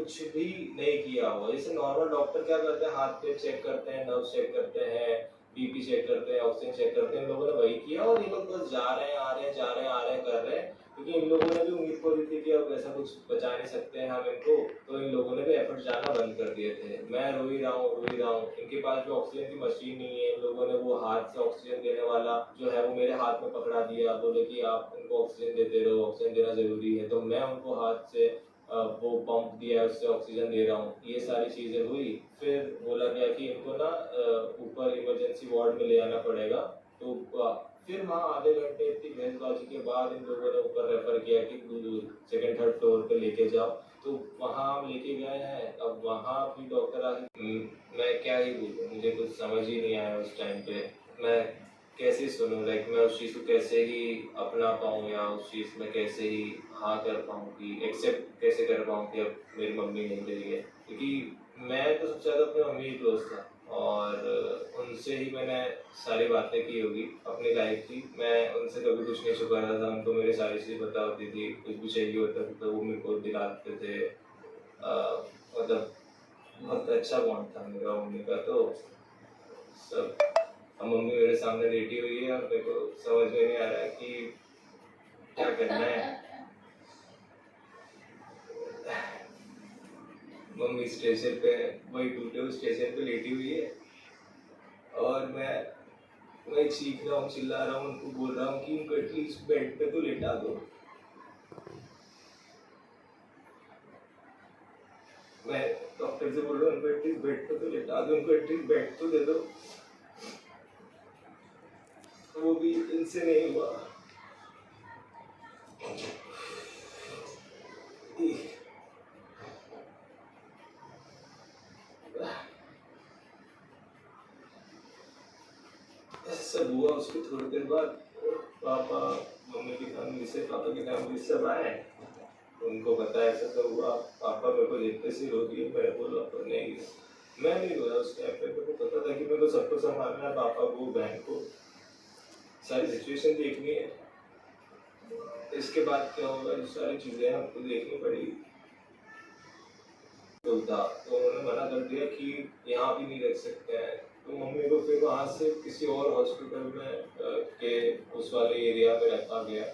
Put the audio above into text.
कुछ भी नहीं किया हुआ। जैसे नॉर्मल डॉक्टर क्या करते हैं, हाथ पे चेक करते हैं, नर्व्स चेक करते हैं, बीपी चेक करते हैं, ऑक्सीजन चेक करते हैं, इन लोगों ने वही किया और ये लोग बस जा रहे हैं, आ रहे हैं, जा रहे हैं, आ रहे हैं, कर रहे हैं। क्योंकि इन लोगों ने भी उम्मीद करी थी कि अब ऐसा कुछ बचा नहीं सकते हैं हम इनको, तो इन लोगों ने भी एफर्ट जाना बंद कर दिए थे। मैं रो ही रहा हूँ, रो ही रहा हूँ। इनके पास भी ऑक्सीजन की मशीन नहीं है, इन लोगों ने वो हाथ से ऑक्सीजन देने वाला जो है वो मेरे हाथ में पकड़ा दिया, बोले कि आप उनको ऑक्सीजन देते रहो, ऑक्सीजन देना जरूरी है। तो मैं उनको हाथ से वो पंप दिया है, उससे ऑक्सीजन दे रहा हूँ। ये सारी चीज़ें हुई। फिर बोला गया कि इनको ना ऊपर इमरजेंसी वार्ड में ले आना पड़ेगा। तो फिर वहाँ आधे घंटे इतनी बहसबाजी के बाद इन लोगों ने ऊपर रेफर किया कि सेकंड थर्ड फ्लोर पे लेके जाओ। तो वहाँ हम लेके गए हैं। अब वहाँ भी डॉक्टर आके मैं क्या ही बोलूँ, मुझे कुछ समझ ही नहीं आया उस टाइम पे। मैं कैसे सुनूँ, लाइक मैं उस चीज़ को कैसे ही अपना पाऊँ या उस चीज़ में कैसे ही हाँ कर पाऊँ, कि एक्सेप्ट कैसे कर पाऊँ कि अब मेरी मम्मी नहीं रही है। क्योंकि मैं तो सबसे ज़्यादा अपनी मम्मी ही क्लोज था और उनसे ही मैंने सारी बातें की होगी अपनी लाइफ की। मैं उनसे कभी कुछ नहीं छुपा रहा था, उनको मेरी सारी चीज़ पता होती थी। कुछ भी चाहिए होता था तो वो मेरे को दिलाते थे। मतलब बहुत अच्छा बॉन्ड था मेरा मम्मी का। तो सब, अब मम्मी मेरे सामने लेटी हुई है और मेरे को समझ में नहीं आ रहा है कि क्या करना है। मम्मी स्टेशन पे, वही टूटे हुए स्टेशन पे लेटी हुई है और मैं चीख रहा हूँ, चिल्ला रहा हूँ, उनको बोल रहा हूँ कि उनको एटलीस्ट बेड पे तो लेटा दो। मैं डॉक्टर से बोल रहा हूँ उनको एटलीस्ट बेड पे तो लेटा दो, उनको एटलीस्ट बेड तो दे दो। तो वो भी इनसे नहीं हुआ। सब हुआ। उसके थोड़ी देर बाद पापा, मम्मी की फैमिली से, पापा की फैमिली सब आए। उनको पता है ऐसा सब हुआ। पापा मेरे को देखते से रो दिए। मैं बोला पर नहीं, मैं नहीं रोया उस टाइम पे। मेरे को पता था कि मेरे को सबको संभालना है, पापा को, बहन को, सारी सिचुएशन देखनी है। इसके बाद क्या होगा, ये सारी चीज़ें हमको देखनी पड़ेगी। तो था तो उन्होंने मना कर दिया कि यहाँ भी नहीं रख सकते हैं। तो मम्मी को फिर वहाँ से किसी और हॉस्पिटल में के उस वाले एरिया में रखा गया।